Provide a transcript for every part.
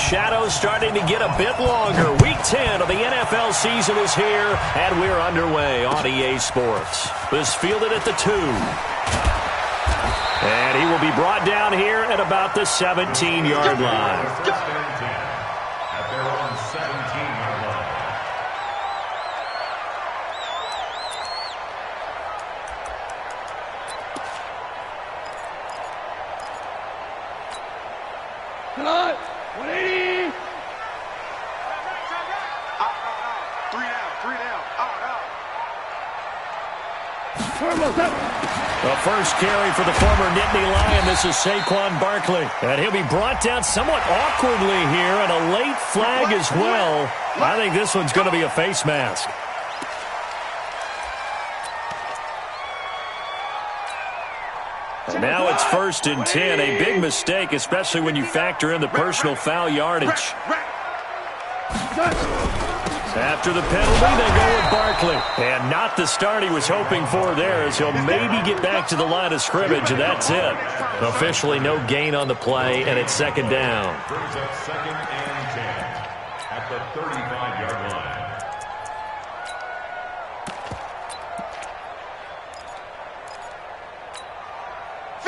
shadows starting to get a bit longer. Week 10 of the NFL season is here, and we're underway on EA Sports. This fielded at the 2. And he will be brought down here at about the 17-yard line. At their own 17-yard line. Cut! 180! Three down. The first carry for the former Nittany Lion. This is Saquon Barkley. And he'll be brought down somewhat awkwardly here, and a late flag as well. I think this one's going to be a face mask. And now it's 1st and 10. A big mistake, especially when you factor in the personal foul yardage. After the penalty, they go with Barkley. And not the start he was hoping for there, as he'll maybe get back to the line of scrimmage, and that's it. Officially no gain on the play, and it's 2nd down. Brings up 2nd and 10 at the 35-yard line.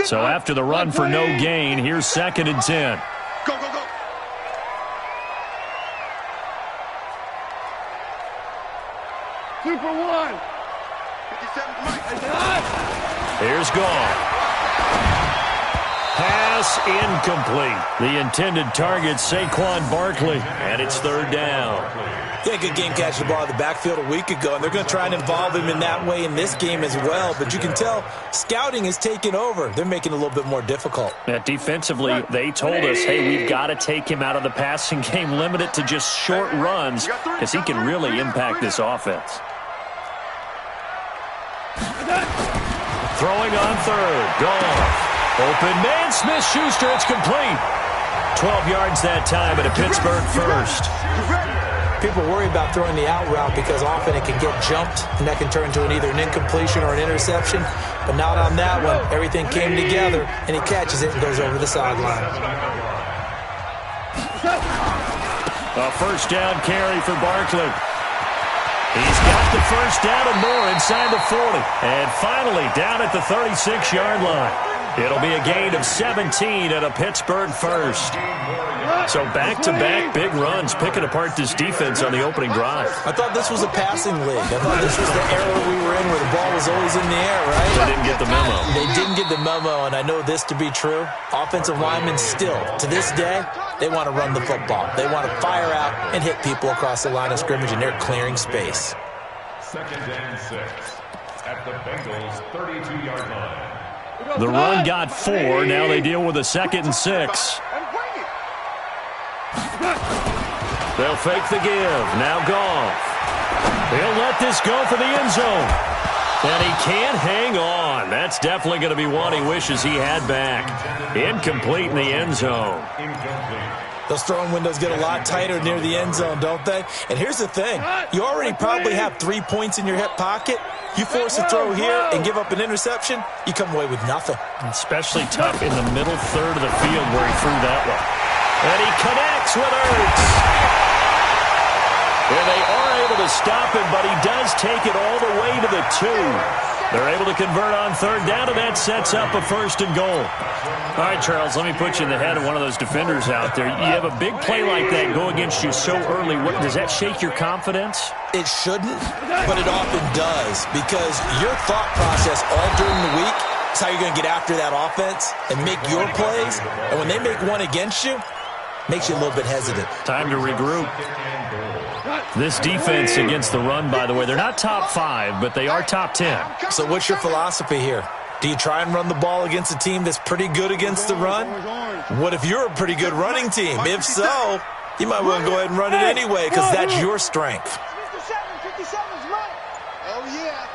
So after the run for no gain, here's 2nd and 10. Go. 2 for 1. 57's Mike. Here's Goff. Pass incomplete. The intended target, Saquon Barkley, and it's 3rd down. Yeah, good game catching the ball in the backfield a week ago, and they're going to try and involve him in that way in this game as well. But you can tell scouting is taking over. They're making it a little bit more difficult. Defensively, they told us, hey, we've got to take him out of the passing game, limit it to just short runs, because he can really impact this offense. Throwing on 3rd. Goff. Open man, Smith-Schuster. It's complete. 12 yards that time, and a Pittsburgh first. People worry about throwing the out route because often it can get jumped, and that can turn into either an incompletion or an interception. But not on that one. Everything came together, and he catches it and goes over the sideline. A 1st down carry for Barkley. He's got the 1st down and more inside the 40. And finally down at the 36-yard line. It'll be a gain of 17 and a Pittsburgh first. So back-to-back big runs, picking apart this defense on the opening drive. I thought this was a passing league. I thought this was the era we were in where the ball was always in the air, right? They didn't get the memo. They didn't get the memo, and I know this to be true. Offensive linemen still, to this day, they want to run the football. They want to fire out and hit people across the line of scrimmage, and they're clearing space. 2nd and 6 at the Bengals' 32-yard line. The run got 4. Now they deal with a 2nd and 6. They'll fake the give. Now Goff. He'll let this go for the end zone. And he can't hang on. That's definitely going to be one he wishes he had back. Incomplete in the end zone. Those throwing windows get a lot tighter near the end zone, don't they? And here's the thing. You already probably have 3 points in your hip pocket. You force a throw here and give up an interception, you come away with nothing. Especially tough in the middle third of the field where he threw that one. And he connects with Ertz. And they are able to stop him, but he does take it all the way to the 2. They're able to convert on 3rd down, and that sets up a 1st and goal. All right, Charles, let me put you in the head of one of those defenders out there. You have a big play like that go against you so early. Does that shake your confidence? It shouldn't, but it often does, because your thought process all during the week is how you're going to get after that offense and make your plays. And when they make one against you, makes you a little bit hesitant. Time to regroup. This defense against the run, by the way, they're not top 5, but they are top 10. So what's your philosophy here? Do you try and run the ball against a team that's pretty good against the run? What if you're a pretty good running team? If so, you might want to go ahead and run it anyway, because that's your strength. 57's Mike. Oh, yeah.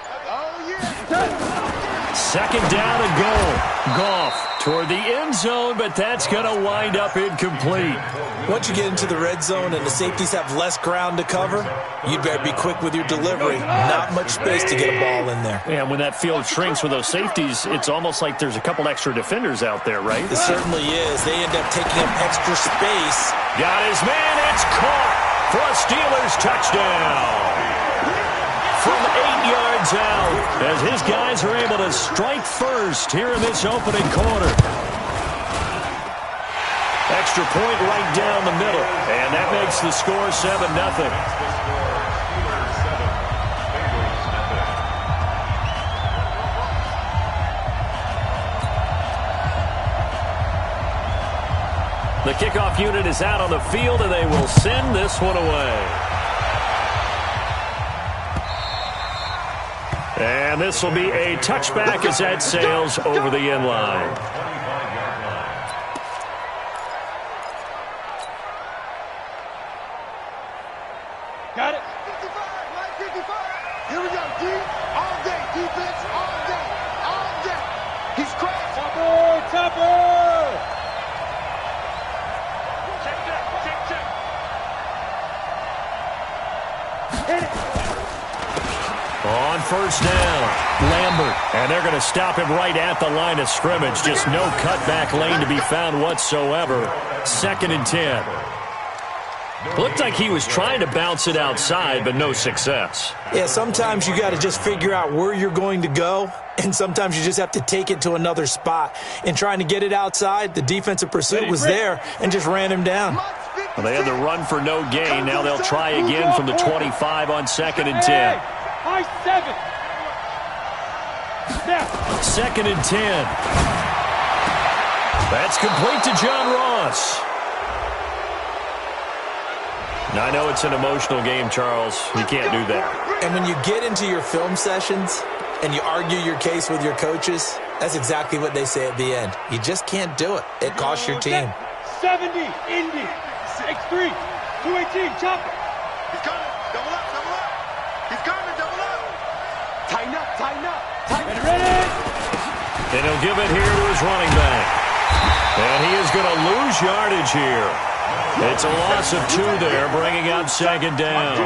2nd down and goal. Goff toward the end zone, but that's going to wind up incomplete. Once you get into the red zone and the safeties have less ground to cover, you'd better be quick with your delivery. Not much space to get a ball in there. And when that field shrinks with those safeties, it's almost like there's a couple extra defenders out there, right? It certainly is. They end up taking up extra space. Got his man. It's caught for a Steelers touchdown. From 8 yards out, as his guys are able to strike first here in this opening quarter. Extra point right down the middle, and that makes the score 7-0. The kickoff unit is out on the field, and they will send this one away. And this will be a touchback as that sails over the end line. Got it. 55, line 55. Here we go, D. All day, defense, all day, all day. He's cracked. Topper. Hit it. On first down, Lambert. And they're going to stop him right at the line of scrimmage. Just no cutback lane to be found whatsoever. 2nd and 10. Looked like he was trying to bounce it outside, but no success. Yeah, sometimes you got to just figure out where you're going to go, and sometimes you just have to take it to another spot. In trying to get it outside, the defensive pursuit was there and just ran him down. Well, they had the run for no gain. Now they'll try again from the 25 on 2nd and 10. High 7. Now. 2nd and 10. That's complete to John Ross. Now, I know it's an emotional game, Charles. You can't do that. And when you get into your film sessions and you argue your case with your coaches, that's exactly what they say at the end. You just can't do it. It costs your team. 70, Indy. X3, 218, chopper. He's coming. Double up, double up. He's coming, double up. Tighten up, tighten up, tighten up. Ready? And he'll give it here to his running back. And he is going to lose yardage here. It's a loss of 2 there, bringing up 2nd down.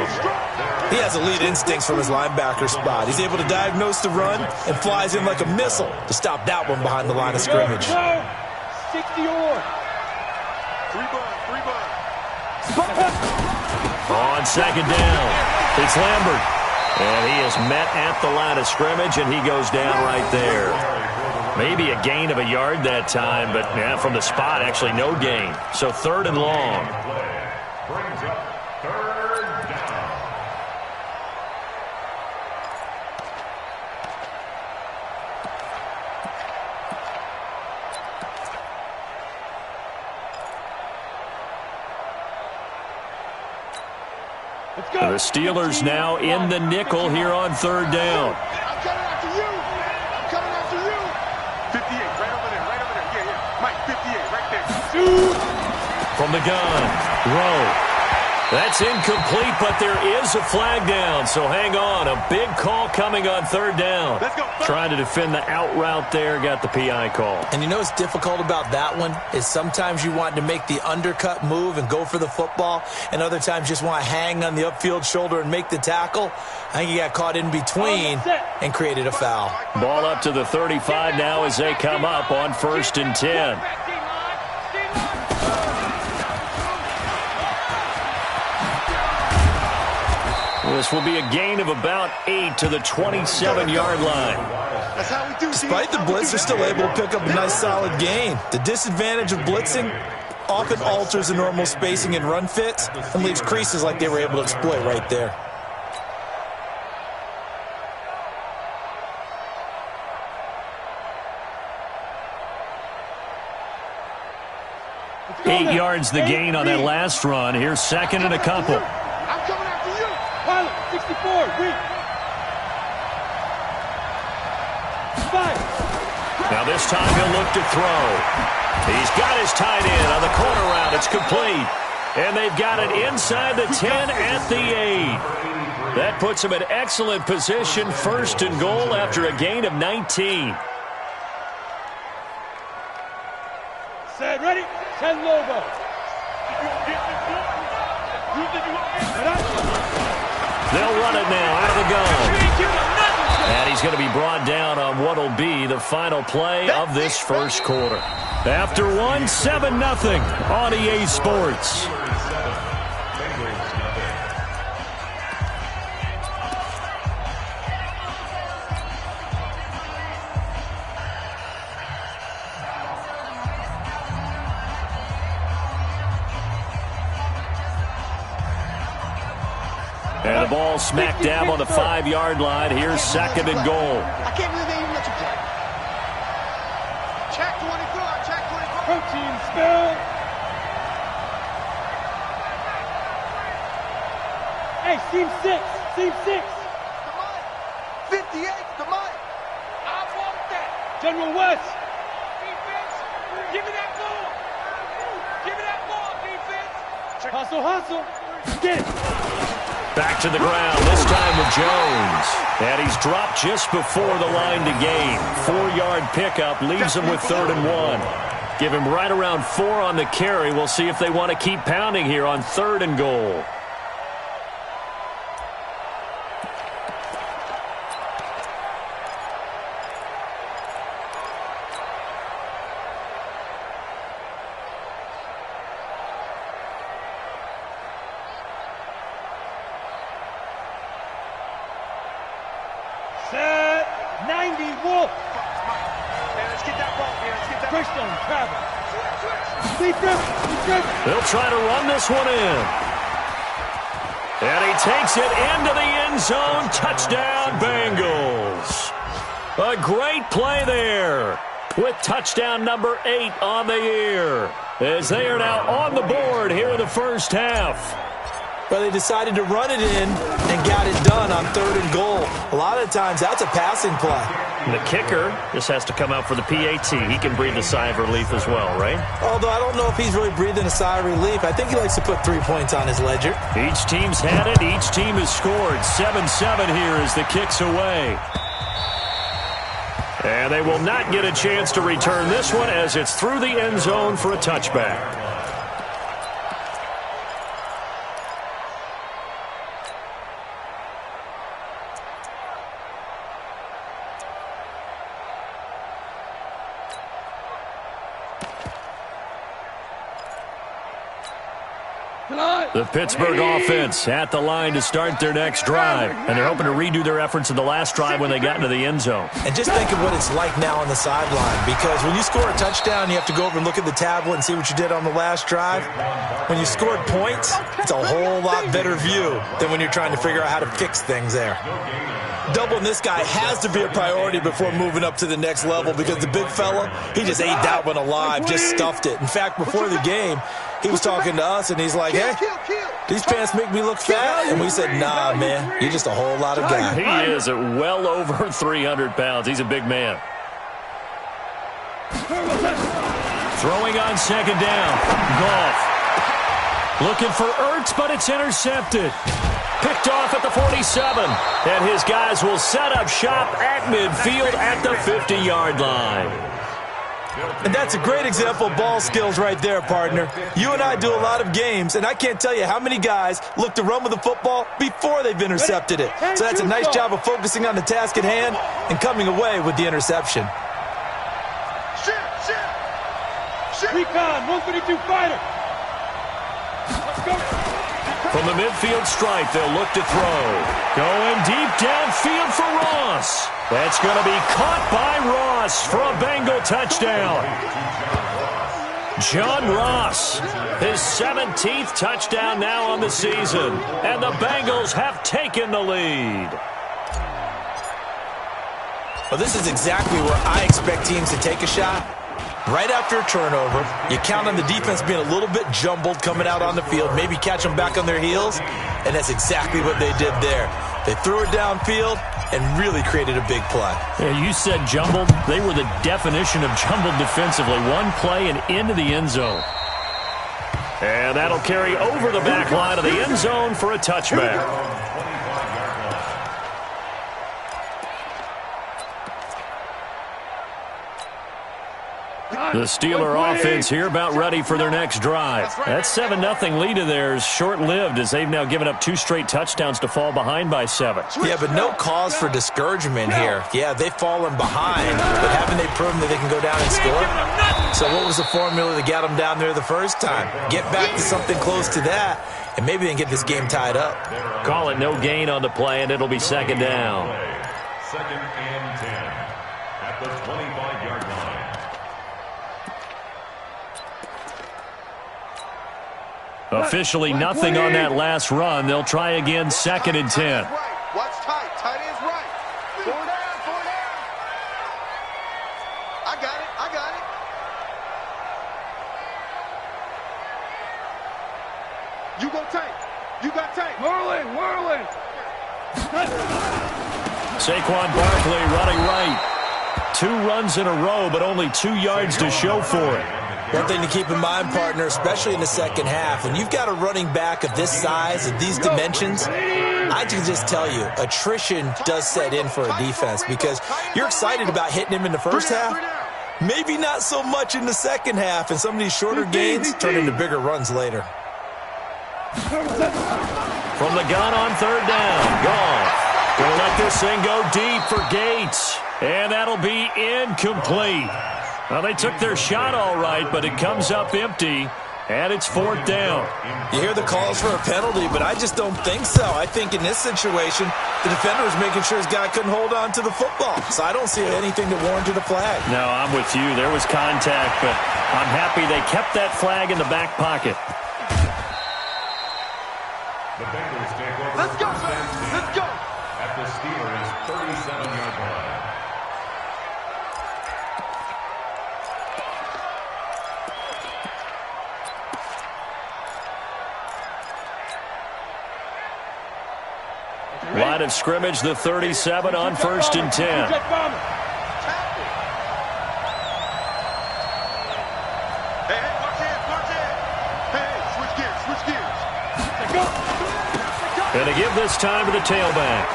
He has elite instincts from his linebacker spot. He's able to diagnose the run and flies in like a missile to stop that one behind the line of scrimmage. 60 or. 3 bucks, 3 bucks. On 2nd down, it's Lambert. And he is met at the line of scrimmage, and he goes down right there. Maybe a gain of a yard that time, but yeah, from the spot, actually no gain. So 3rd and long. Brings up 3rd down. The Steelers now in the nickel here on 3rd down. I'm coming after you. I'm coming after you. 58, right over there, right over there. Yeah, yeah. Mike, 58, right there. From the gun, Rowe. That's incomplete, but there is a flag down, so hang on. A big call coming on 3rd down. Let's go. Trying to defend the out route there, got the PI call. And you know what's difficult about that one is sometimes you want to make the undercut move and go for the football, and other times just want to hang on the upfield shoulder and make the tackle. I think he got caught in between and created a foul. Ball up to the 35 now as they come up on 1st and 10. This will be a gain of about 8 to the 27-yard line. That's how we do. Despite the blitz, they're still able to pick up a nice solid gain. The disadvantage of blitzing often alters the normal spacing and run fits and leaves creases like they were able to exploit right there. Eight yards the gain on that last run. Here's 2nd and a couple. I'm coming after you. Pilot, 64, weak. 5. Now this time he'll look to throw. He's got his tight end on the corner route. It's complete. And they've got it inside the 10 at the 8. That puts him in excellent position. 1st and goal after a gain of 19. And Lobo. They'll run it now out of the gun. And he's going to be brought down on what will be the final play of this first quarter. After one, 7-0 on EA Sports. And the ball smack dab on the 5-yard line. Here's second and goal. I can't believe they even let you play. Check 24, check 24. Protein spill. Hey, team 6, team 6. The mic. 58, the mic. I want that. General West. Defense, give me that ball. Give me that ball, defense. Hustle, hustle. Get it. Back to the ground, this time with Jones. And he's dropped just before the line to gain. 4-yard pickup leaves him with 3rd and 1. Give him right around 4 on the carry. We'll see if they want to keep pounding here on 3rd and goal. Set 90 Wolf. Man, let's get that ball, man. Let's get that Christian travel. Defense. They'll try to run this one in. And he takes it into the end zone. Touchdown, Bengals. A great play there with touchdown number 8 on the year, as they are now on the board here in the first half. Well, they decided to run it in and got it done on 3rd and goal. A lot of times, that's a passing play. And the kicker just has to come out for the PAT. He can breathe a sigh of relief as well, right? Although I don't know if he's really breathing a sigh of relief. I think he likes to put 3 points on his ledger. Each team's had it. Each team has scored. 7-7 here as the kick's away. And they will not get a chance to return this one as it's through the end zone for a touchback. The Pittsburgh offense at the line to start their next drive. And they're hoping to redo their efforts in the last drive when they got into the end zone. And just think of what it's like now on the sideline, because when you score a touchdown, you have to go over and look at the tablet and see what you did on the last drive. When you scored points, it's a whole lot better view than when you're trying to figure out how to fix things there. Doubling this guy has to be a priority before moving up to the next level, because the big fella, he just ate that one alive, just stuffed it. In fact, before the game, he was talking to us, and he's like, hey, these pants make me look fat? And we said, nah, man, you're just a whole lot of guy. He is at well over 300 pounds. He's a big man. Throwing on second down. Goff. Looking for Ertz, but it's intercepted. Picked off at the 47. And his guys will set up shop at midfield at the 50-yard line. And that's a great example of ball skills right there, partner. You and I do a lot of games, and I can't tell you how many guys look to run with the football before they've intercepted it. So that's a nice job of focusing on the task at hand and coming away with the interception. Recon, 132 fighter. Let's go. From the midfield stripe, they'll look to throw. Going deep downfield for Ross. That's going to be caught by Ross for a Bengal touchdown. John Ross, his 17th touchdown now on the season. And the Bengals have taken the lead. Well, this is exactly where I expect teams to take a shot. Right after a turnover, you count on the defense being a little bit jumbled coming out on the field, maybe catch them back on their heels, and that's exactly what they did there. They threw it downfield and really created a big play. Yeah, you said jumbled. They were the definition of jumbled defensively. One play and into the end zone. And that'll carry over the back line of the end zone for a touchback. The Steeler offense here about ready for their next drive. That 7-0 lead of theirs short-lived as they've now given up 2 straight touchdowns to fall behind by 7. Yeah, but no cause for discouragement here. Yeah, they've fallen behind, but haven't they proven that they can go down and score? So what was the formula that got them down there the first time? Get back to something close to that, and maybe they can get this game tied up. Call it no gain on the play, and it'll be second down. 2nd and 10 at the 25-yard line. Officially nothing on that last run. They'll try again 2nd and 10. Watch tight. Tight end's right. 4 down, 4 down. I got it. You go tight. You got tight. Whirling. Saquon Barkley running right. 2 runs in a row, but only 2 yards to show for it. One thing to keep in mind, partner, especially in the second half, when you've got a running back of this size, of these dimensions, I can just tell you, attrition does set in for a defense because you're excited about hitting him in the first half. Maybe not so much in the second half, and some of these shorter gains turn into bigger runs later. From the gun on 3rd down. Gone. Gonna let this thing go deep for Gates. And that'll be incomplete. Well, they took their shot all right, but it comes up empty, and it's 4th down. You hear the calls for a penalty, but I just don't think so. I think in this situation, the defender was making sure his guy couldn't hold on to the football. So I don't see anything that warranted a flag. No, I'm with you. There was contact, but I'm happy they kept that flag in the back pocket. The Bengals take over. Let's go. At the Steelers' 37-yard line. Line of scrimmage, the 37 on 1st and 10. Hey, watch it. Hey, switch gears. Go. And to give this time to the tailback.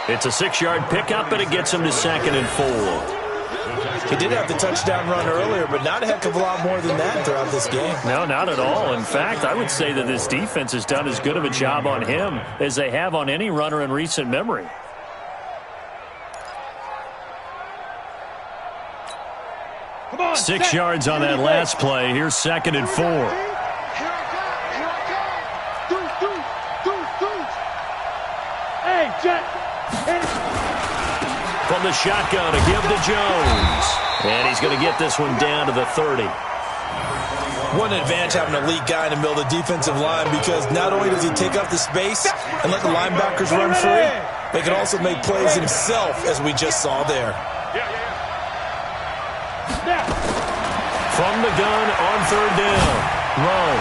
It's a 6-yard pickup, and it gets him to 2nd and 4. He did have the touchdown run earlier, but not a heck of a lot more than that throughout this game. No, not at all. In fact, I would say that this defense has done as good of a job on him as they have on any runner in recent memory. Come on. 6 yards on that last play. Here's 2nd and 4. Here I come. Deuce. Hey, Jet. From the shotgun, a give to Jones. And he's going to get this one down to the 30. One advantage having an elite guy in the middle of the defensive line because not only does he take up the space and let the linebackers run free, they can also make plays himself, as we just saw there. From the gun on 3rd down. Rowe.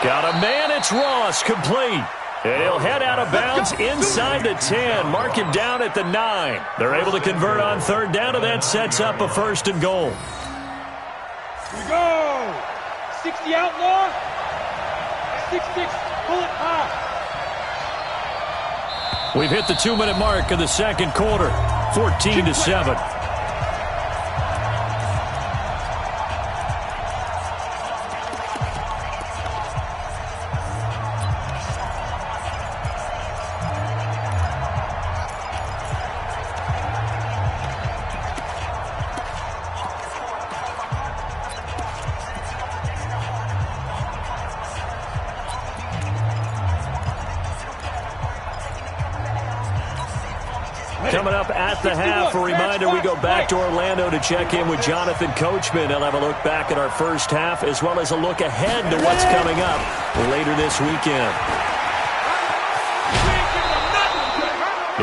Got a man, it's Ross, complete. And he'll head out of bounds inside the 10. Mark him down at the 9. They're able to convert on 3rd down, and that sets up a 1st and goal. Here we go. 60 outlaw. 6-6 bullet high. We've hit the 2-minute mark of the second quarter. 14-7. Coming up at the half, a reminder we go back to Orlando to check in with Jonathan Coachman. He'll have a look back at our first half as well as a look ahead to what's coming up later this weekend.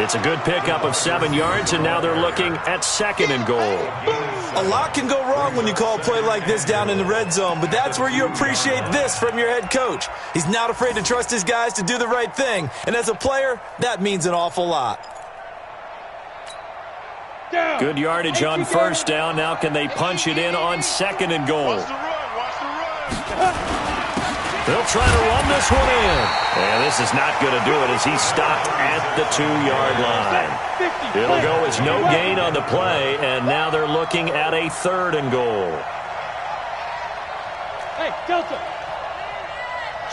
It's a good pickup of 7 yards, and now they're looking at 2nd and goal. A lot can go wrong when you call a play like this down in the red zone, but that's where you appreciate this from your head coach. He's not afraid to trust his guys to do the right thing, and as a player, that means an awful lot. Good yardage on 1st down. Now can they punch it in on 2nd and goal? They'll try to run this one in. And this is not going to do it as he's stopped at the 2-yard line. It'll go as no gain on the play, and now they're looking at a 3rd and goal. Hey, Delta.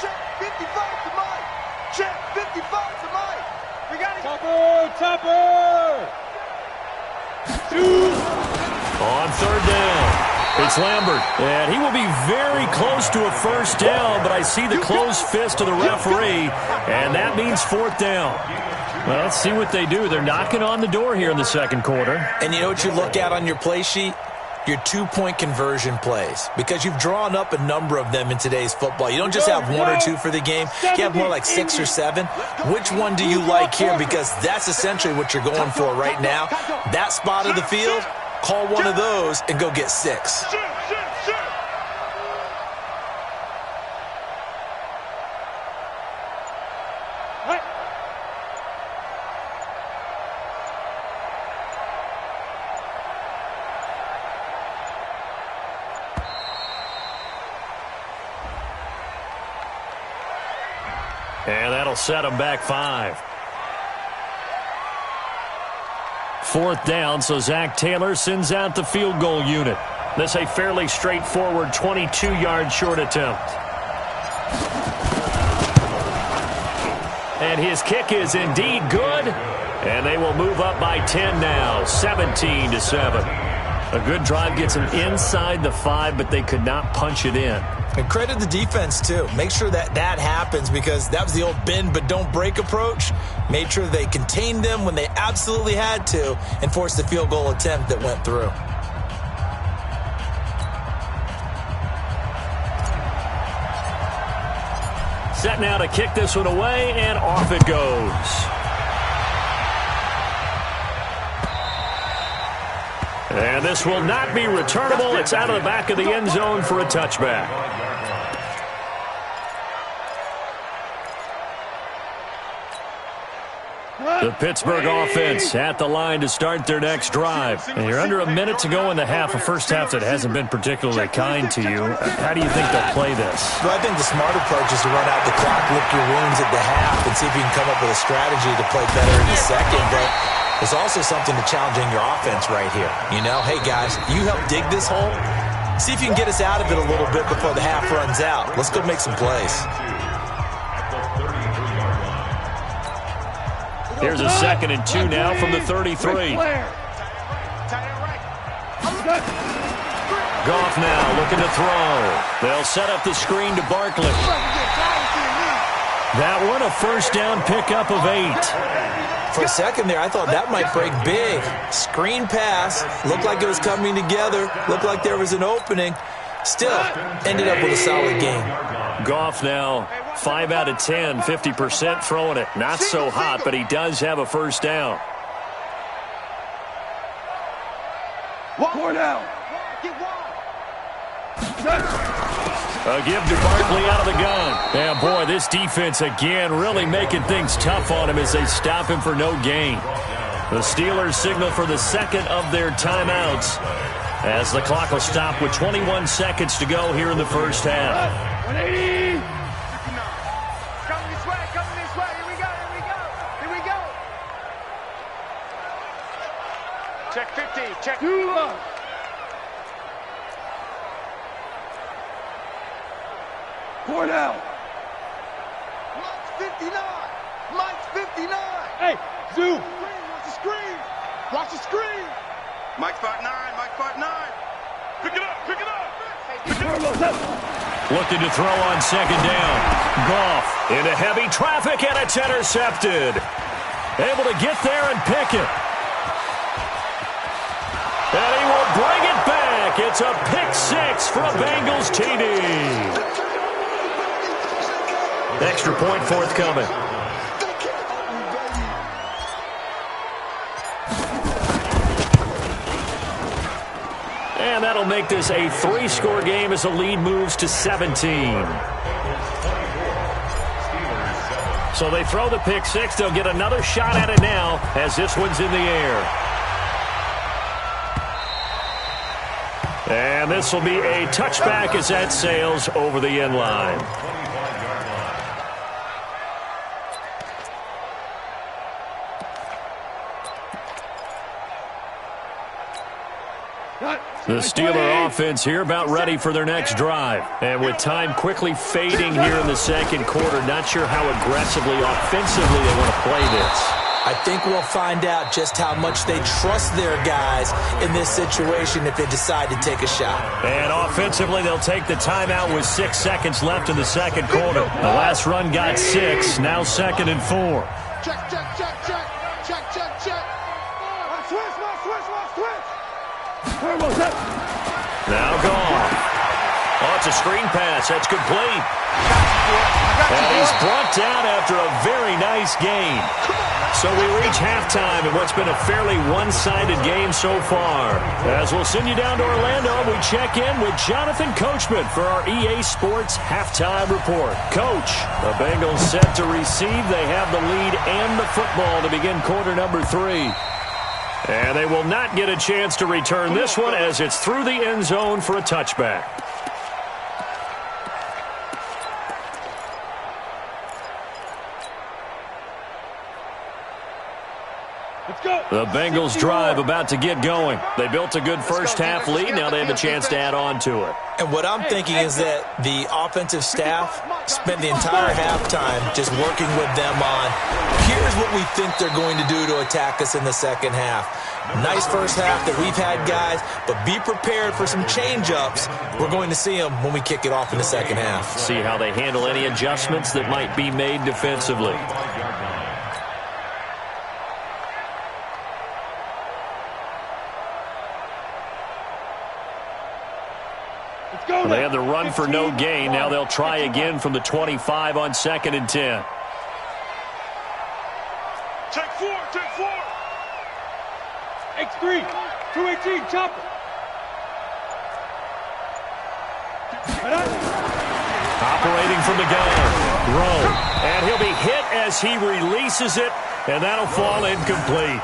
Check 55 to Mike. Check 55 to Mike. We got it. Topper. On 3rd down, it's Lambert, and he will be very close to a 1st down, but I see the closed fist of the referee, and that means 4th down. Well, let's see what they do. They're knocking on the door here in the 2nd quarter. And you know what you look at on your play sheet? Your 2-point conversion plays, because you've drawn up a number of them in today's football. You don't just have 1 or 2 for the game. You have more like 6 or 7. Which one do you like here? Because that's essentially what you're going for right now. That spot of the field, call one of those and go get 6. And that'll set them back 5. 4th down, so Zach Taylor sends out the field goal unit. This a fairly straightforward 22-yard short attempt. And his kick is indeed good. And they will move up by 10 now, 17-7. A good drive gets them inside the 5, but they could not punch it in. And credit the defense, too. Make sure that that happens, because that was the old bend but don't break approach. Made sure they contained them when they absolutely had to and forced the field goal attempt that went through. Set now to kick this one away, and off it goes. And this will not be returnable. It's out of the back of the end zone for a touchback. The Pittsburgh offense at the line to start their next drive. And you're under a minute to go in the half, a first half that hasn't been particularly kind to you. How do you think they'll play this? Well, I think the smart approach is to run out the clock, lick your wounds at the half, and see if you can come up with a strategy to play better in the second. But there's also something to challenging your offense right here. You know, hey, guys, you help dig this hole. See if you can get us out of it a little bit before the half runs out. Let's go make some plays. Here's a 2nd and 2 now from the 33. Goff now looking to throw. They'll set up the screen to Barkley. That one a 1st down pickup of 8. For a second there, I thought that might break big. Screen pass. Looked like it was coming together. Looked like there was an opening. Still, ended up with a solid game. Goff now 5 out of 10, 50% throwing it. Not so hot, but he does have a 1st down. Four down. A give to Barkley out of the gun. And boy, this defense again really making things tough on him as they stop him for no gain. The Steelers signal for the 2nd of their timeouts as the clock will stop with 21 seconds to go here in the first half. 180. Coming this way, here we go. Check 50, check. 4 down. Mike's 59. Hey, Zoo. Watch the screen. Mike's 5'9", Pick it up. Looking to throw on 2nd down. Goff into heavy traffic, and it's intercepted. Able to get there and pick it. And he will bring it back. It's a pick 6 for a Bengals TD. Extra point forthcoming. And that'll make this a 3-score game as the lead moves to 17. So they throw the pick 6. They'll get another shot at it now as this one's in the air. And this will be a touchback as that sails over the end line. The Steeler offense here about ready for their next drive. And with time quickly fading here in the second quarter, not sure how aggressively, offensively they want to play this. I think we'll find out just how much they trust their guys in this situation if they decide to take a shot. And offensively, they'll take the timeout with 6 seconds left in the second quarter. The last run got 6, now 2nd and 4. Check, check, check, check. Check, check, check. Switch. Now gone. Oh, it's a screen pass. That's complete. And he's brought down after a very nice game. So we reach halftime in what's been a fairly one-sided game so far. As we'll send you down to Orlando, we check in with Jonathan Coachman for our EA Sports Halftime Report. Coach, the Bengals set to receive. They have the lead and the football to begin quarter number 3. And they will not get a chance to return this one as it's through the end zone for a touchback. The Bengals drive about to get going. They built a good first-half lead. Now they have a chance to add on to it. And what I'm thinking is that the offensive staff spent the entire halftime just working with them on, here's what we think they're going to do to attack us in the second half. Nice first half that we've had, guys, but be prepared for some change-ups. We're going to see them when we kick it off in the second half. See how they handle any adjustments that might be made defensively. They had the run for no gain. Now they'll try again from the 25 on 2nd and 10. Check 4. X3, 218, chopper. Operating from the gun. Rowe. And he'll be hit as he releases it, and that'll fall incomplete.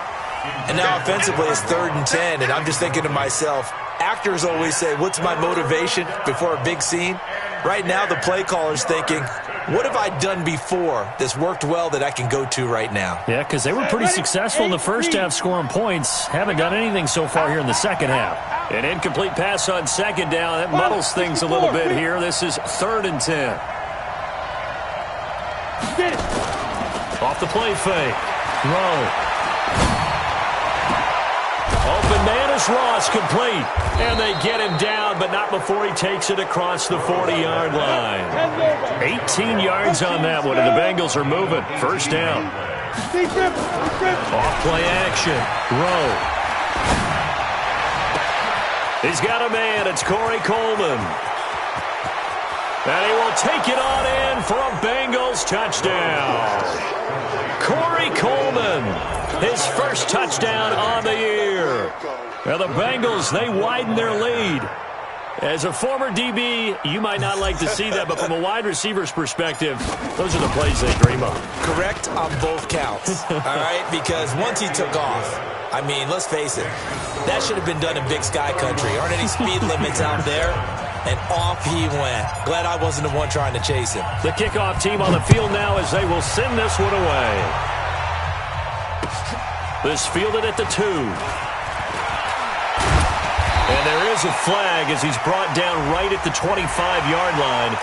And now offensively it's 3rd and 10, and I'm just thinking to myself, actors always say, what's my motivation before a big scene? Right now the play caller's thinking, what have I done before that's worked well that I can go to right now? Yeah, because they were pretty successful in the first half scoring points. Haven't done anything so far here in the second half. An incomplete pass on 2nd down. That muddles things a little bit here. This is 3rd and 10. Off the play fake. Rowe. Open man is Ross, complete. And they get him down, but not before he takes it across the 40-yard line. 18 yards on that one, and the Bengals are moving. First down. Off play action. Rowe. He's got a man. It's Corey Coleman. And he will take it on in for a Bengals touchdown. Corey Coleman, his first touchdown on the year. Now the Bengals, they widen their lead. As a former DB, you might not like to see that, but from a wide receiver's perspective, those are the plays they dream of. Correct on both counts, all right? Because once he took off, I mean, let's face it, that should have been done in Big Sky Country. Aren't any speed limits out there? And off he went. Glad I wasn't the one trying to chase him. The kickoff team on the field now as they will send this one away. This fielded at the 2. And there is a flag as he's brought down right at the 25-yard line.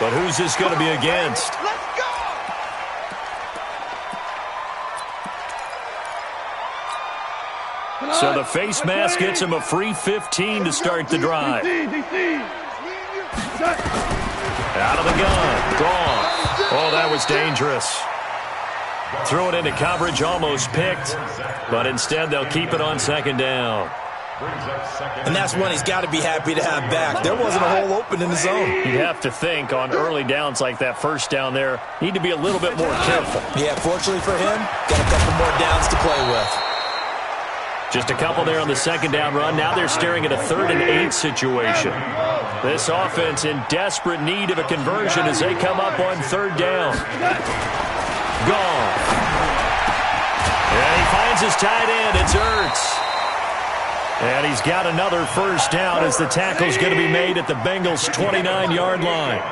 But who's this going to be against? Let's go! So the face mask gets him a free 15 to start the drive. Out of the gun. Gone. Oh, that was dangerous. Threw it into coverage, almost picked. But instead, they'll keep it on 2nd down. And that's one he's got to be happy to have back. There wasn't a hole open in the zone. You'd have to think on early downs like that first down there, need to be a little bit more careful. Yeah, fortunately for him, got a couple more downs to play with. Just a couple there on the 2nd down run. Now they're staring at a 3rd and 8 situation. This offense in desperate need of a conversion as they come up on 3rd down. Gone. And he finds his tight end. It's Ertz. And he's got another first down as the tackle's going to be made at the Bengals' 29-yard line.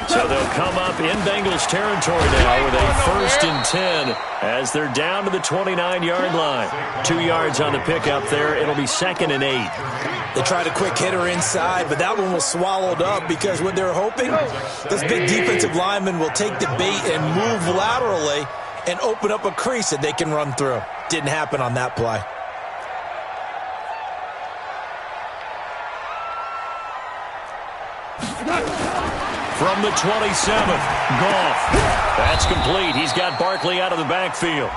So they'll come up in Bengals territory now with a 1st and 10 as they're down to the 29-yard line. 2 yards on the pickup there. It'll be 2nd and 8. They tried a quick hitter inside, but that one was swallowed up because what they're hoping, this big defensive lineman will take the bait and move laterally and open up a crease that they can run through. Didn't happen on that play. From the 27th, Goff. That's complete. He's got Barkley out of the backfield.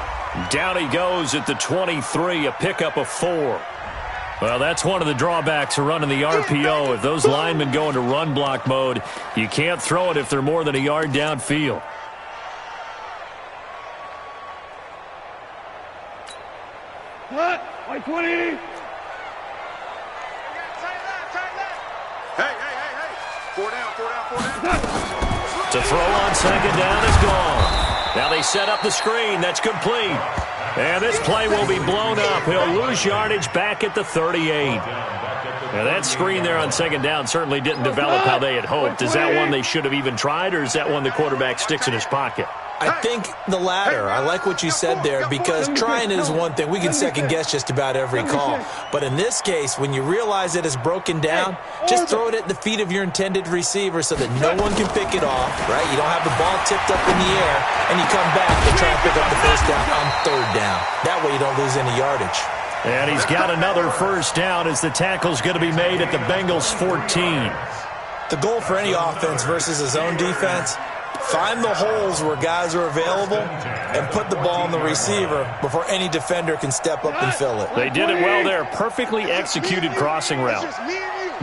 Down he goes at the 23, a pickup of 4. Well, that's one of the drawbacks of running the RPO. If those linemen go into run block mode, you can't throw it if they're more than a yard downfield. What? Like 20. Hey. 4 down. To throw on 2nd down is gone. Now they set up the screen. That's complete. And this play will be blown up. He'll lose yardage back at the 38. Now that screen there on 2nd down certainly didn't develop how they had hoped. Is that one they should have even tried, or is that one the quarterback sticks in his pocket? I think the latter. I like what you said there, because trying it is one thing. We can second-guess just about every call. But in this case, when you realize it is broken down, just throw it at the feet of your intended receiver so that no one can pick it off, right? You don't have the ball tipped up in the air, and you come back and try and pick up the 1st down on 3rd down. That way you don't lose any yardage. And he's got another 1st down as the tackle's going to be made at the Bengals 14. The goal for any offense versus his own defense, find the holes where guys are available and put the ball on the receiver before any defender can step up and fill it. They did it well there. Perfectly executed crossing route.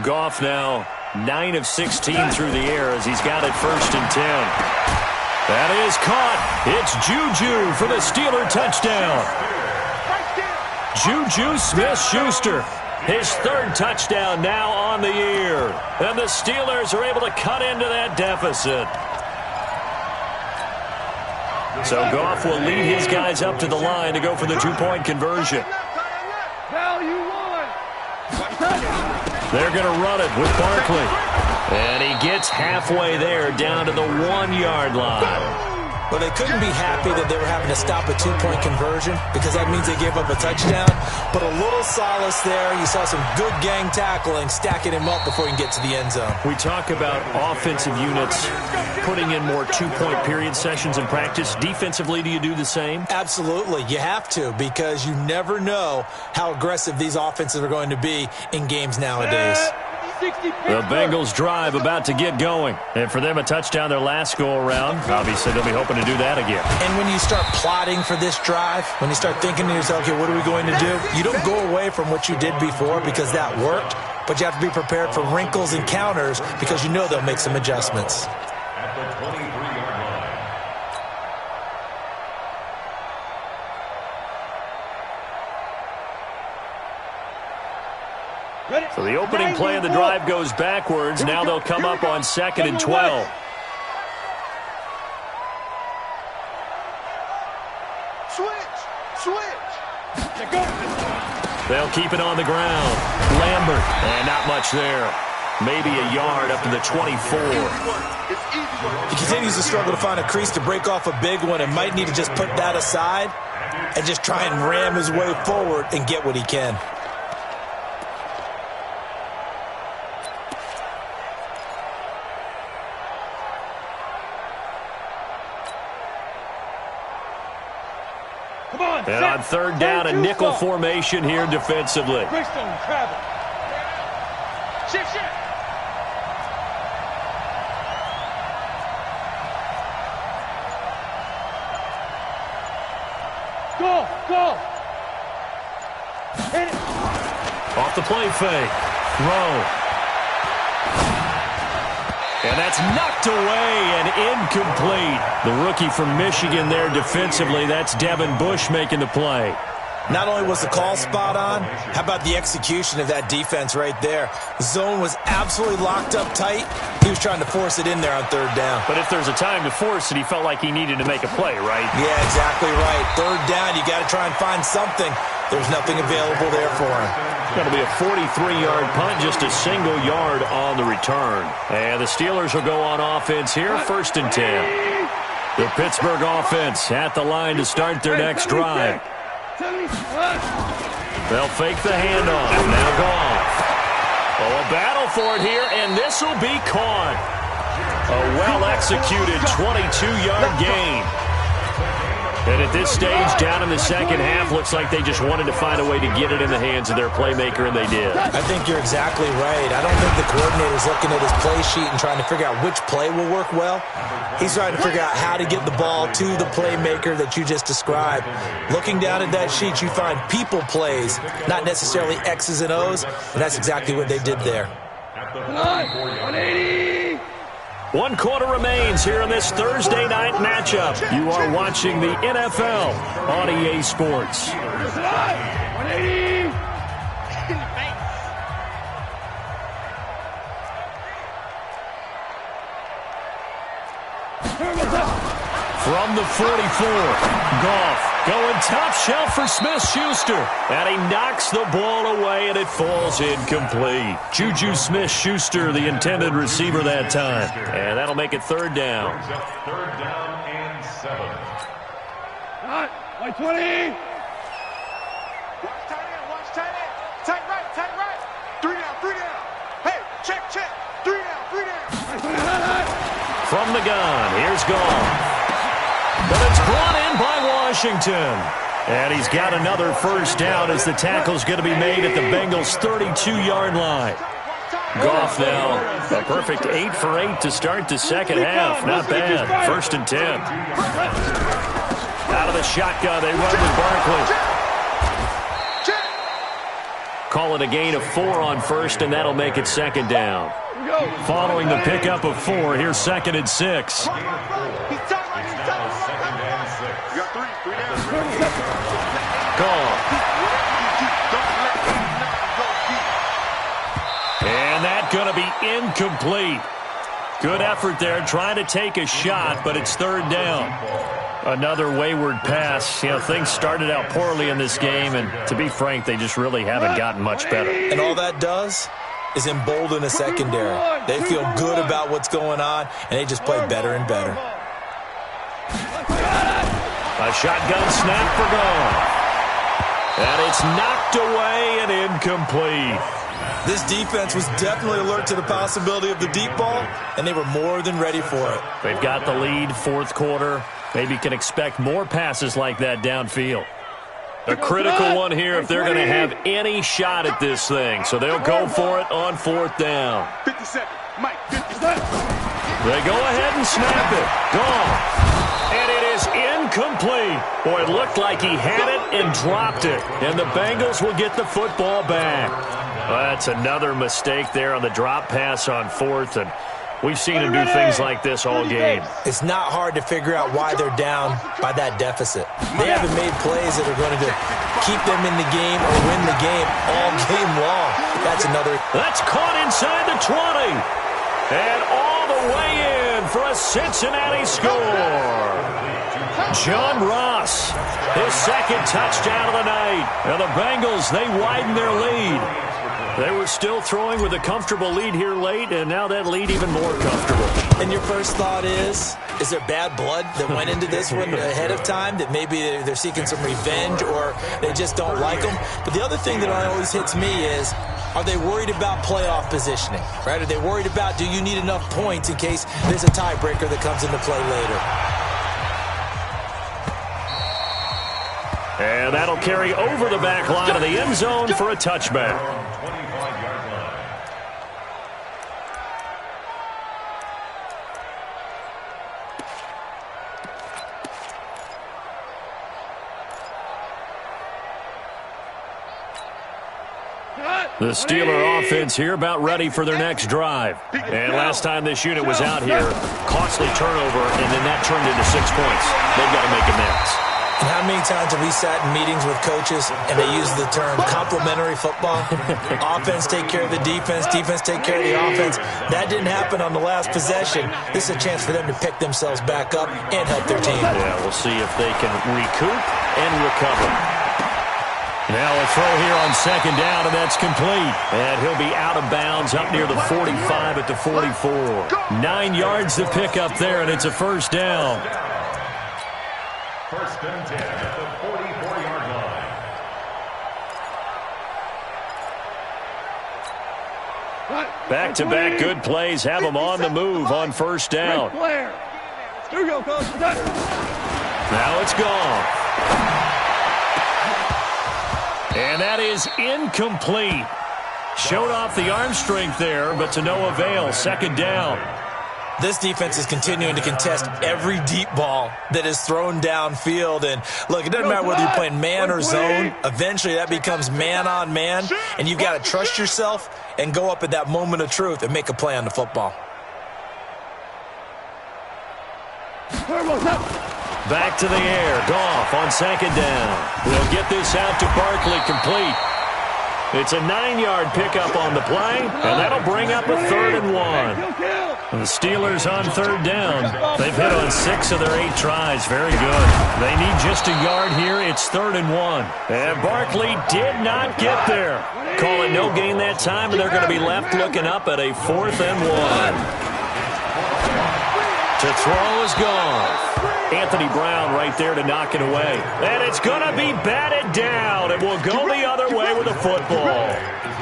Goff now 9 of 16 through the air as he's got it 1st and 10. That is caught. It's Juju for the Steeler touchdown. Juju Smith-Schuster, his 3rd touchdown now on the year. And the Steelers are able to cut into that deficit. So Goff will lead his guys up to the line to go for the 2-point conversion. They're going to run it with Barkley. And he gets halfway there down to the 1-yard line. Well, they couldn't be happy that they were having to stop a 2-point conversion because that means they gave up a touchdown. But a little solace there. You saw some good gang tackling, stacking him up before he can get to the end zone. We talk about offensive units putting in more 2-point period sessions in practice. Defensively, do you do the same? Absolutely. You have to, because you never know how aggressive these offenses are going to be in games nowadays. The Bengals drive about to get going. And for them, a touchdown their last go-around. Obviously, they'll be hoping to do that again. And when you start plotting for this drive, when you start thinking to yourself, okay, what are we going to do? You don't go away from what you did before because that worked, but you have to be prepared for wrinkles and counters because you know they'll make some adjustments. At the 23-yard line. So the opening play of the drive goes backwards. Now they'll come up on 2nd and 12. Switch. They'll keep it on the ground. Lambert, and not much there. Maybe a yard up to the 24. He continues to struggle to find a crease to break off a big one and might need to just put that aside and just try and ram his way forward and get what he can. And on 3rd down, a nickel formation here defensively. Shift. Go. Hit it. Off the play fake. Throw. And that's knocked away and incomplete. The rookie from Michigan there defensively. That's Devin Bush making the play. Not only was the call spot on, how about the execution of that defense right there? Zone was absolutely locked up tight. He was trying to force it in there on 3rd down. But if there's a time to force it, he felt like he needed to make a play, right? Yeah, exactly right. 3rd down, you got to try and find something. There's nothing available there for him. That'll be a 43-yard punt, just a single yard on the return. And the Steelers will go on offense here, 1st and 10. The Pittsburgh offense at the line to start their next drive. They'll fake the handoff. Now Goff. Oh, a battle for it here, and this will be caught. A well-executed 22-yard gain. And at this stage, down in the second half, looks like they just wanted to find a way to get it in the hands of their playmaker, and they did. I think you're exactly right. I don't think the coordinator's looking at his play sheet and trying to figure out which play will work well. He's trying to figure out how to get the ball to the playmaker that you just described. Looking down at that sheet, you find people plays, not necessarily X's and O's, and that's exactly what they did there. 180. 1 quarter remains here in this Thursday night matchup. You are watching the NFL on EA Sports. 180. From the 44, Goff going top shelf for Smith-Schuster. And he knocks the ball away, and it falls incomplete. Juju Smith-Schuster, the intended receiver that time. And that'll make it 3rd down. 3rd down and 7. Hot. 120. Watch tight end, watch tight end. Tight right, tight right. 3 down, 3 down. Hey, check, check. 3 down, 3 down. From the gun, here's Goff. But it's brought in by Washington. And he's got another 1st down as the tackle's going to be made at the Bengals' 32-yard line. Goff now, a perfect 8 for 8 to start the second half. Not bad. 1st and 10. Out of the shotgun, they run with Barkley. Call it a gain of 4 on 1st, and that'll make it 2nd down. Following the pickup of 4, here's 2nd and 6. Goff. And that's going to be incomplete. Good effort there, trying to take a shot, but it's 3rd down. Another wayward pass. You know, things started out poorly in this game, and to be frank, they just really haven't gotten much better. And all that does is embolden a secondary. They feel good about what's going on, and they just play better and better. A shotgun snap for Goff. And it's knocked away and incomplete. This defense was definitely alert to the possibility of the deep ball, and they were more than ready for it. They've got the lead, 4th quarter. Maybe can expect more passes like that downfield. A critical one here if they're going to have any shot at this thing. So they'll go for it on 4th down. 57. Mike, 57. They go ahead and snap it. Goff. And it is incomplete. Boy, it looked like he had it and dropped it. And the Bengals will get the football back. Well, that's another mistake there on the drop pass on 4th. And we've seen him do things like this all game. It's not hard to figure out why they're down by that deficit. They haven't made plays that are going to keep them in the game or win the game all game long. That's caught inside the 20. And all the way in for a Cincinnati score. John Ross, his 2nd touchdown of the night. And the Bengals, they widen their lead. They were still throwing with a comfortable lead here late, and now that lead even more comfortable. And your first thought is there bad blood that went into this one ahead of time, that maybe they're seeking some revenge or they just don't like them? But the other thing that always hits me is, are they worried about playoff positioning, right? Are they worried about, do you need enough points in case there's a tiebreaker that comes into play later? And that'll carry over the back line of the end zone for a touchback. The Steeler offense here about ready for their next drive. And last time this unit was out here, costly turnover, and then that turned into 6 points. They've got to make amends. And how many times have we sat in meetings with coaches and they use the term complementary football? Offense take care of the defense, defense take care of the offense. That didn't happen on the last possession. This is a chance for them to pick themselves back up and help their team. Yeah, we'll see if they can recoup and recover. Now a throw here on second down, and that's complete. And he'll be out of bounds up near the 45 at the 44. 9 yards to pick up there, and it's a first down. First and 10 at the 44-yard line. Back-to-back good plays have them on the move on first down. Here we go, coach. Now it's gone. And that is incomplete. Showed off the arm strength there, but to no avail. Second down. This defense is continuing to contest every deep ball that is thrown downfield. And, look, it doesn't matter whether you're playing man or zone. Eventually that becomes man on man, and you've got to trust yourself and go up at that moment of truth and make a play on the football. Back to the air. Goff on second down. We'll get this out to Barkley, complete. It's a 9-yard pickup on the play, and that'll bring up a 3rd and 1. And the Steelers on third down. They've hit on 6 of their 8 tries. Very good. They need just a yard here. It's 3rd and 1. And Barkley did not get there. Call it no gain that time, and they're going to be left looking up at a 4th and 1. To throw is gone. Anthony Brown right there to knock it away. And it's going to be batted down. It will go the other way with a football.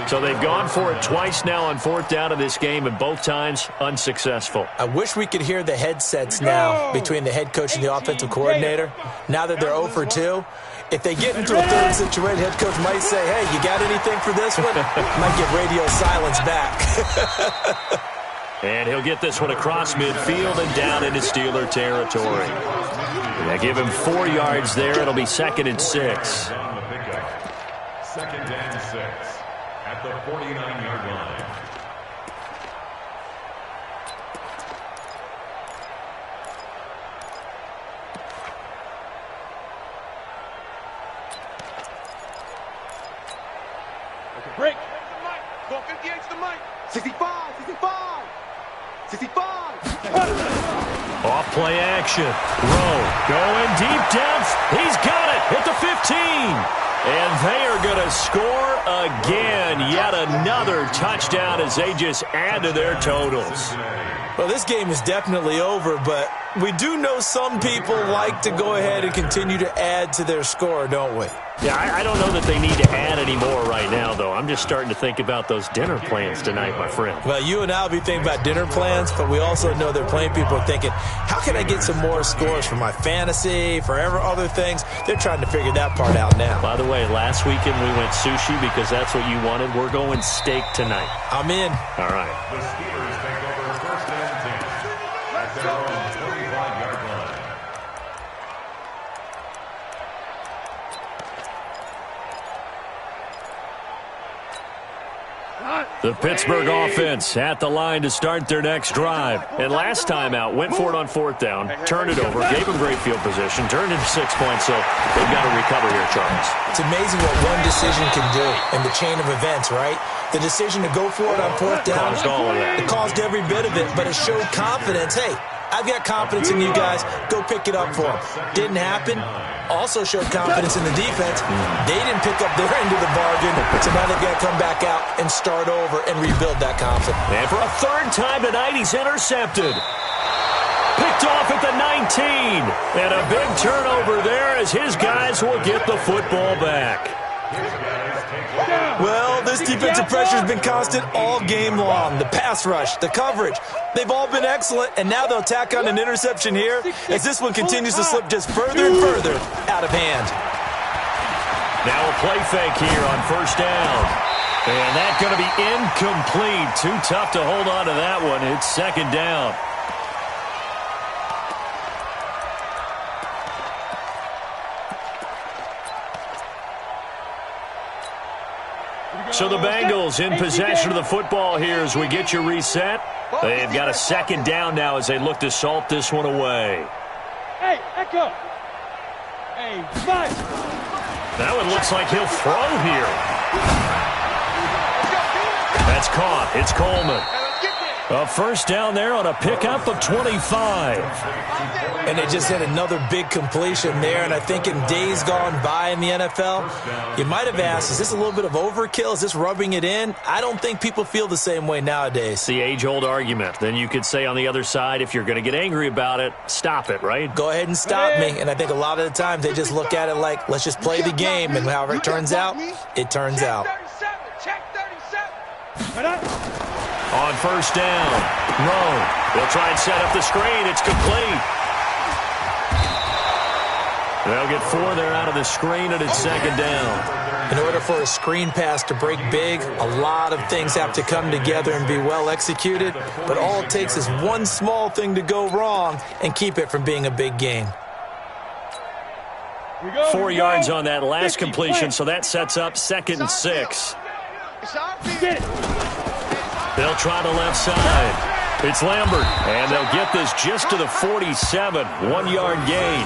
So they've gone for it twice now on 4th down in this game, and both times unsuccessful. I wish we could hear the headsets now between the head coach and the offensive coordinator. Now that they're 0 for 2, if they get into a third situation, head coach might say, hey, you got anything for this one? Might get radio silence back. And he'll get this one across midfield and down into Steeler territory. They give him 4 yards there. It'll be 2nd and 6. On the pickup. 2nd and 6 at the 49-yard line. Break. Go 58 to the mic. 65, 65. 65. Off play action. Rowe going deep down. He's got it at the 15. And they are going to score again. Yet another touchdown as they just add to their totals. Well, this game is definitely over, but we do know some people like to go ahead and continue to add to their score, don't we? Yeah, I don't know that they need to add any more right now, though. I'm just starting to think about those dinner plans tonight, my friend. Well, you and I will be thinking about dinner plans, but we also know they're playing people are thinking, how can I get some more scores for my fantasy, for other things? They're trying to figure that part out now. By the way, last weekend we went sushi because that's what you wanted. We're going steak tonight. I'm in. All right. The Steelers take over 1st and 10 at their own 35-yard line. The Pittsburgh offense at the line to start their next drive. And last time out, went for it on 4th down, turned it over, gave them great field position, turned it to 6 points, so they've got to recover here, Charles. It's amazing what one decision can do in the chain of events, right? The decision to go for it on 4th down. Caused all of that. It caused every bit of it, but it showed confidence. Hey, I've got confidence in you guys. Go pick it up for them. Didn't happen. Also showed confidence in the defense. They didn't pick up their end of the bargain, so now they've got to come back out and start over and rebuild that confidence. And for a 3rd time tonight, he's intercepted. Picked off at the 19. And a big turnover there as his guys will get the football back. Well, this defensive pressure has been constant all game long. The pass rush, the coverage, they've all been excellent, and now they'll tack on an interception here as this one continues to slip just further and further out of hand. Now a play fake here on 1st down. And that's going to be incomplete. Too tough to hold on to that one. It's 2nd down. So the Bengals in possession of the football here as we get you reset. They've got a 2nd down now as they look to salt this one away. Hey, Echo. Hey, Spike. That one looks like he'll throw here. That's caught. It's Coleman. A first down there on a pickup of 25. And they just hit another big completion there. And I think in days gone by in the NFL, you might have asked, is this a little bit of overkill? Is this rubbing it in? I don't think people feel the same way nowadays. The age-old argument. Then you could say on the other side, if you're going to get angry about it, stop it, right? Go ahead and stop me. And I think a lot of the times they just look at it like, let's just play the game. And however it turns out, it turns out. Check 37. On first down, Rowe. They'll try and set up the screen. It's complete. They'll get 4 there out of the screen, and it's second down. In order for a screen pass to break big, a lot of things have to come together and be well executed. But all it takes is one small thing to go wrong and keep it from being a big gain. 4 yards on that last completion, so that sets up 2nd and 6. Get it. They'll try the left side. It's Lambert, and they'll get this just to the 47, 1-yard gain.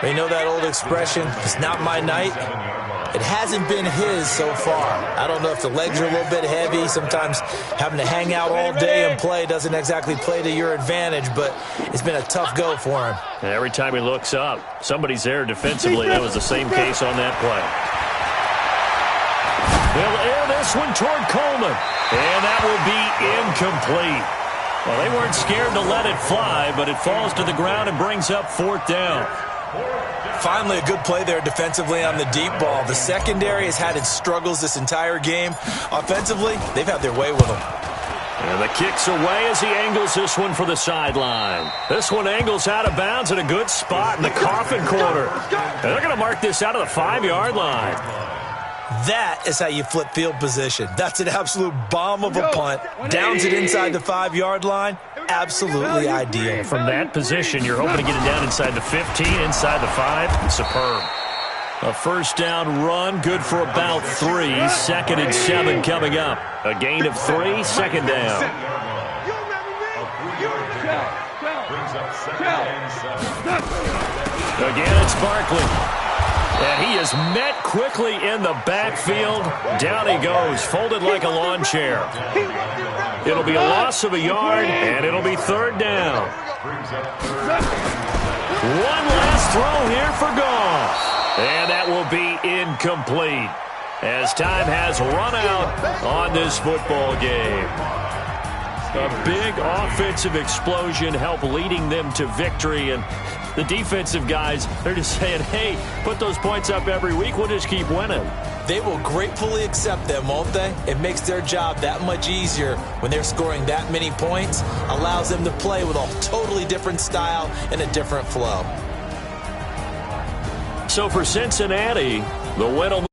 You know that old expression, it's not my night? It hasn't been his so far. I don't know if the legs are a little bit heavy. Sometimes having to hang out all day and play doesn't exactly play to your advantage, but it's been a tough go for him. And every time he looks up, somebody's there defensively. That was the same case on that play. They'll air this one toward Coleman, and that will be incomplete. Well, they weren't scared to let it fly, but it falls to the ground and brings up 4th down. Finally, a good play there defensively on the deep ball. The secondary has had its struggles this entire game. Offensively, they've had their way with them. And the kick's away as he angles this one for the sideline. This one angles out of bounds at a good spot in the coffin corner. And they're going to mark this out of the 5-yard line. That is how you flip field position. That's an absolute bomb of a punt. Downs it inside the 5-yard line. Absolutely ideal. From that position, you're hoping to get it down inside the 15, inside the 5. Superb. A first down run, good for about 3. 2nd and 7 coming up. A gain of 3, 2nd down. Again, it's Barkley. And he is met quickly in the backfield. Down he goes, folded like a lawn chair. It'll be a loss of a yard, and it'll be 3rd down. One last throw here for Goff. And that will be incomplete as time has run out on this football game. A big offensive explosion helped leading them to victory, and the defensive guys, they're just saying, hey, put those points up every week, we'll just keep winning. They will gratefully accept them, won't they? It makes their job that much easier when they're scoring that many points, allows them to play with a totally different style and a different flow. So for Cincinnati, the win will